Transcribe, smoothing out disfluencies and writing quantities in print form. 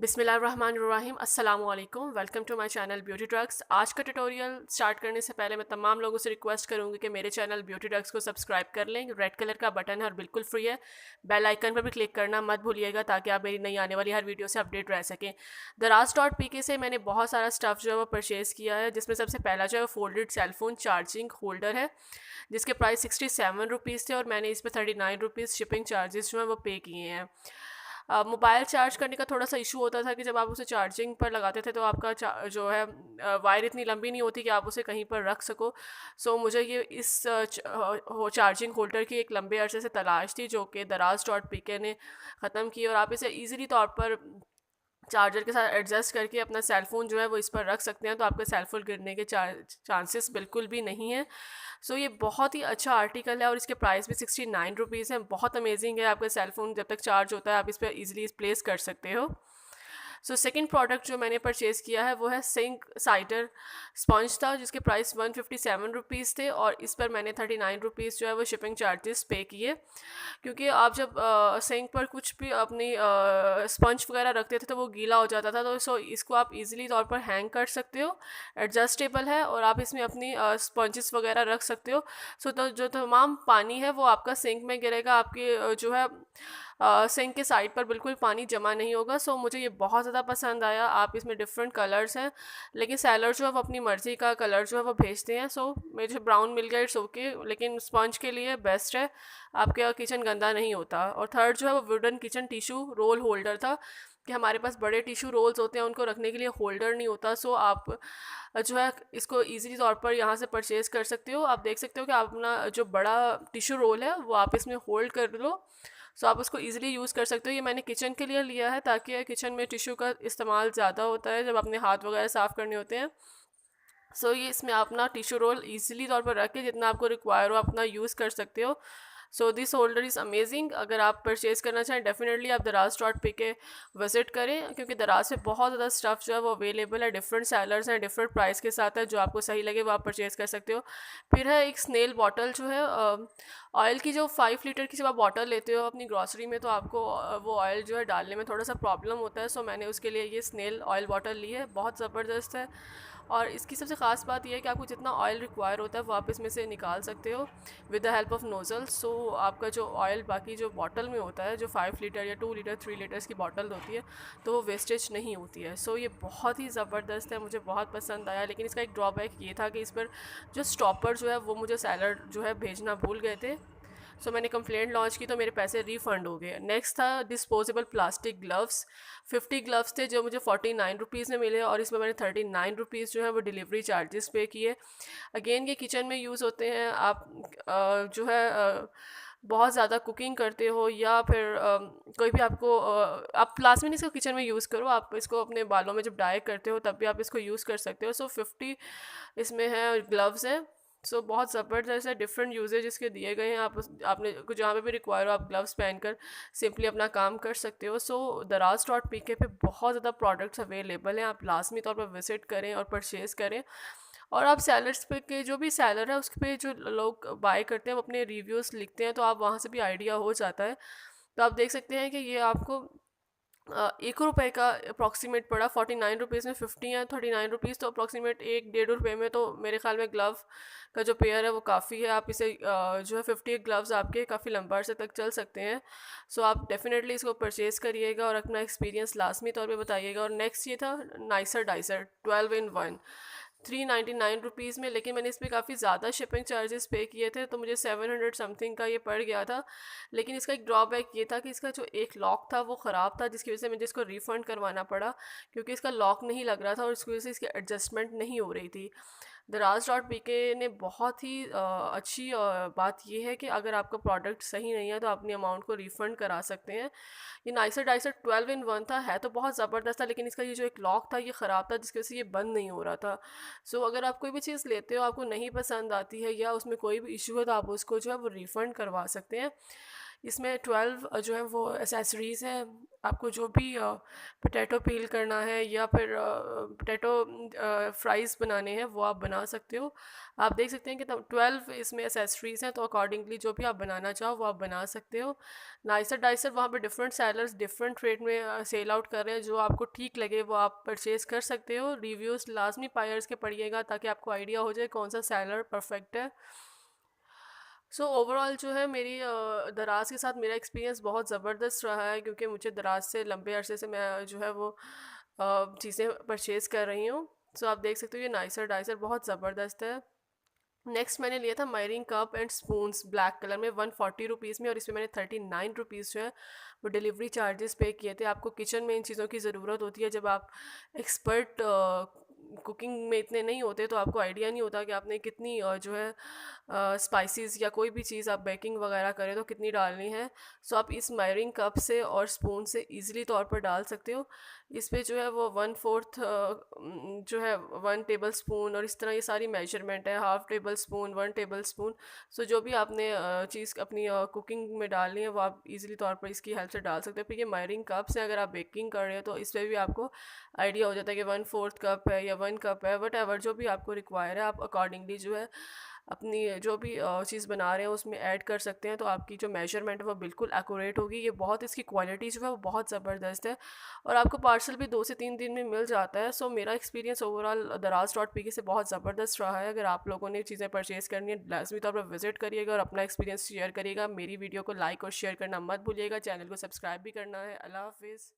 बिस्मिल्लाहिर्रहमानिर्रहीम अस्सलाम वालेकुम। Welcome to my channel beauty drugs. आज का ट्यूटोरियल स्टार्ट करने से पहले मैं तमाम लोगों से रिक्वेस्ट करूंगी कि मेरे चैनल ब्यूटी ड्रग्स को सब्सक्राइब कर लें। रेड कलर का बटन है और बिल्कुल फ्री है। बेल आइकन पर भी क्लिक करना मत भूलिएगा ताकि आप मेरी नई आने वाली हर वीडियो से अपडेट रह सकें। दराज.pk से मैंने बहुत सारा स्टफ़ जो है वो परचेज़ किया है, जिसमें सबसे पहला जो है फोल्डेड सेलफोन चार्जिंग होल्डर है, जिसके प्राइस 67 रुपीज़ थे और मैंने इस पर 39 रुपीज़ शिपिंग चार्जेस जो है वो पे किए हैं। मोबाइल चार्ज करने का थोड़ा सा इशू होता था कि जब आप उसे चार्जिंग पर लगाते थे तो आपका जो है वायर इतनी लंबी नहीं होती कि आप उसे कहीं पर रख सको। सो मुझे ये इस चार्जिंग होल्डर की एक लंबे अरसे से तलाश थी, जो कि दराज.pk ने ख़त्म की, और आप इसे ईज़िली तौर पर चार्जर के साथ एडजस्ट करके अपना सेलफ़ोन जो है वो इस पर रख सकते हैं, तो आपके सेलफ़ोन गिरने के चांसेस बिल्कुल भी नहीं है। सो ये बहुत ही अच्छा आर्टिकल है और इसके प्राइस भी 69 रुपीज़ हैं। बहुत अमेजिंग है। आपका सेलफ़ोन जब तक चार्ज होता है आप इस पर ईज़िली प्लेस कर सकते हो। सो सेकंड प्रोडक्ट जो मैंने परचेज़ किया है वो है सिंक साइडर स्पंज था, जिसके प्राइस 157 रुपीज़ थे और इस पर मैंने 39 रुपीज़ जो है वो शिपिंग चार्जेस पे किए। क्योंकि आप जब सिंक पर कुछ भी अपनी स्पंज वगैरह रखते थे तो वो गीला हो जाता था, तो इसको आप इजीली तौर पर हैंग कर सकते हो। एडजस्टेबल है और आप इसमें अपनी स्पंजेस वगैरह रख सकते हो। सो तो जो तमाम पानी है वो आपका सिंक में गिरेगा, आपके जो है सिंक के साइड पर बिल्कुल पानी जमा नहीं होगा। सो मुझे ये बहुत ज़्यादा पसंद आया। आप इसमें डिफरेंट कलर्स हैं, लेकिन सेलर जो है वो अपनी मर्ज़ी का कलर जो है वो भेजते हैं। सो मुझे ब्राउन मिल गया, इट्स ओके, लेकिन स्पंज के लिए बेस्ट है, आपका किचन गंदा नहीं होता। और थर्ड जो है वो wooden kitchen tissue roll holder था, कि हमारे पास बड़े टिशू रोल्स होते हैं, उनको रखने के लिए होल्डर नहीं होता। सो आप जो है इसको इजीली तौर पर यहाँ से परचेज़ कर सकते हो। आप देख सकते हो कि आप अपना जो बड़ा टिशू रोल है वो आप इसमें होल्ड कर लो। सो आप उसको ईज़िली यूज़ कर सकते हो। ये मैंने किचन के लिए लिया है ताकि किचन में टिशू का इस्तेमाल ज़्यादा होता है जब अपने हाथ वगैरह साफ़ करने होते हैं। सो ये इसमें आप अपना टिशू रोल ईजिली तौर पर रख के जितना आपको रिक्वायर हो अपना यूज़ कर सकते हो। So this holder is amazing. अगर आप परचेज़ करना चाहें डेफिनेटली आप दराज.pk विज़िट करें, क्योंकि दराज से बहुत ज़्यादा स्टफ़ जो है वो अवेलेबल है। डिफरेंट सेलर्स हैं, डिफरेंट प्राइस के साथ है, जो आपको सही लगे वो आप परचेज़ कर सकते हो। फिर है एक स्नेल बॉटल जो है ऑयल की, जो 5 लीटर की जब आप बॉटल लेते हो अपनी ग्रॉसरी में तो आपको वो ऑयल जो है डालने में थोड़ा सा प्रॉब्लम होता है। सो मैंने उसके लिए ये स्नेल ऑयल बॉटल ली है, बहुत ज़बरदस्त है। और इसकी सबसे ख़ास बात यह है कि आपको जितना ऑयल रिक्वायर होता है वो आप इसमें से निकाल सकते हो with the help of nozzle. So आपका जो ऑयल बाकी जो बॉटल में होता है, जो 5 लीटर या 2 लीटर 3 लीटर्स की बॉटल होती है, तो वो वेस्टेज नहीं होती है। सो ये बहुत ही ज़बरदस्त है, मुझे बहुत पसंद आया। लेकिन इसका एक ड्रॉबैक ये था कि इस पर जो स्टॉपर जो है वो मुझे सैलड जो है भेजना भूल गए थे। सो मैंने कंप्लेंट लॉन्च की तो मेरे पैसे रिफ़ंड हो गए। नेक्स्ट था डिस्पोजेबल प्लास्टिक ग्लव्स। 50 ग्लव्स थे जो मुझे 49 रुपीज़ में मिले और इसमें मैंने 39 रुपीज़ जो है वो डिलीवरी चार्जेस पे किए। अगेन ये किचन में यूज़ होते हैं। आप जो है बहुत ज़्यादा कुकिंग करते हो या फिर कोई भी आपको आप लास्ट में इसको किचन में यूज़ करो, आप इसको अपने बालों में जब डाई करते हो तब भी आप इसको यूज़ कर सकते हो। सो 50 इसमें है ग्लव्स हैं। सो बहुत ज़बरदस्त है, डिफरेंट यूजेज इसके दिए गए हैं। आपने कुछ जहाँ पे भी रिक्वायर हो आप ग्लव्स पहनकर सिंपली अपना काम कर सकते हो। सो दराज.pk पे बहुत ज़्यादा प्रोडक्ट्स अवेलेबल हैं, आप लाजमी तौर पर विज़िट करें और परचेज़ करें। और आप सेलर्स पे के जो भी सेलर है उस पे जो लोग बाय करते हैं वो अपने रिव्यूज़ लिखते हैं, तो आप वहाँ से भी आइडिया हो जाता है। तो आप देख सकते हैं कि ये आपको 1 रुपये का अप्रॉक्सीमेट पड़ा। 49 रुपीज़ में 50 है, 39 रुपीज़, तो अप्रॉक्सीमेट 1 डेढ़ रुपये में तो मेरे ख्याल में ग्लव का जो पेयर है वो काफ़ी है। आप इसे जो है 50 ग्लव्स आपके काफ़ी लंबा अरसे तक चल सकते हैं। सो आप डेफिनेटली इसको परचेज़ करिएगा और अपना एक्सपीरियंस लाजमी तौर पे बताइएगा। और नेक्स्ट ये था नाइसर डाइसर 12 in 1, 399 रुपीज़ में, लेकिन मैंने इस पर काफ़ी ज़्यादा शिपिंग चार्जेस पे किए थे तो मुझे 700 समथिंग का ये पड़ गया था। लेकिन इसका एक ड्रॉबैक ये था कि इसका जो एक लॉक था वो ख़राब था, जिसकी वजह से मुझे इसको रिफ़ंड करवाना पड़ा, क्योंकि इसका लॉक नहीं लग रहा था और इसकी वजह से इसकी एडजस्टमेंट नहीं हो रही थी। दराज.pk ने बहुत ही अच्छी बात यह है कि अगर आपका प्रोडक्ट सही नहीं है तो आप अपनी अमाउंट को रिफ़ंड करा सकते हैं। ये नाइसर डाइसर 12 in 1 था, है तो बहुत ज़बरदस्त था, लेकिन इसका ये जो एक लॉक था ये ख़राब था, जिसकी वजह से ये बंद नहीं हो रहा था। सो अगर आप कोई भी चीज़ लेते हो आपको नहीं पसंद आती है या उसमें कोई भी इशू है तो आप उसको जो है वो रिफ़ंड करवा सकते हैं। इसमें 12 जो है वो एसेसरीज़ हैं। आपको जो भी पोटैटो पील करना है या फिर पोटैटो फ्राइज़ बनाने हैं वो आप बना सकते हो। आप देख सकते हैं कि 12 इसमें एसेसरीज़ हैं, तो अकॉर्डिंगली जो भी आप बनाना चाहो वो आप बना सकते हो। नाइसर डाइसर वहाँ पे डिफरेंट सेलर्स डिफरेंट रेट में सेल आउट कर रहे हैं। जो आपको ठीक लगे वो आप परचेज़ कर सकते हो। रिव्यूज़ लाजमी पायर्स के पढ़िएगा ताकि आपको आइडिया हो जाए कौन सा सेलर परफेक्ट है। सो ओवरऑल जो है मेरी दराज के साथ मेरा एक्सपीरियंस बहुत ज़बरदस्त रहा है, क्योंकि मुझे दराज से लंबे अरसे से मैं जो है वो चीज़ें परचेज़ कर रही हूँ। सो आप देख सकते हो ये नाइसर डाइसर बहुत ज़बरदस्त है। नेक्स्ट मैंने लिया था measuring cup and spoons black colour में 140 रुपीज़ में, और इसमें मैंने 39 रुपीज़ जो है वो डिलीवरी चार्जेस पे किए थे। आपको किचन में इन चीज़ों की ज़रूरत होती है। जब आप एक्सपर्ट कुकिंग में इतने नहीं होते तो आपको आइडिया नहीं होता कि आपने कितनी जो है स्पाइसेस या कोई भी चीज़ आप बेकिंग वगैरह करें तो कितनी डालनी है। सो आप इस मायरिंग कप से और स्पून से ईज़िली तौर पर डाल सकते हो। इस पे जो है वो 1/4 जो है 1 टेबल स्पून, और इस तरह ये सारी मेजरमेंट है, half tablespoon, 1 tablespoon. So जो भी आपने चीज़ अपनी कुकिंग में डालनी है वो आप इजीली तौर पर इसकी हेल्प से डाल सकते हो। फिर ये मायरिंग कप्स हैं, अगर आप बेकिंग कर रहे हो तो इस पर भी आपको आइडिया हो जाता है कि 1/4 कप है या 1 कप है, वट एवर जो भी आपको रिक्वायर है आप अकॉर्डिंगली जो है अपनी जो भी चीज़ बना रहे हैं उसमें ऐड कर सकते हैं। तो आपकी जो मेजरमेंट है वो बिल्कुल एक्यूरेट होगी। ये बहुत इसकी क्वालिटी जो है वो बहुत ज़बरदस्त है, और आपको पार्सल भी 2 से 3 दिन में मिल जाता है। सो मेरा एक्सपीरियंस ओवरऑल daraz.pk से बहुत ज़बरदस्त रहा है। अगर आप लोगों ने चीज़ें परचेज़ करनी है लाजमी तौर पर विजिट करिएगा और अपना एक्सपीरियंस शेयर करिएगा। मेरी वीडियो को लाइक और शेयर करना मत भूलिएगा। चैनल को सब्सक्राइब भी करना है। अल्लाह हाफिज़।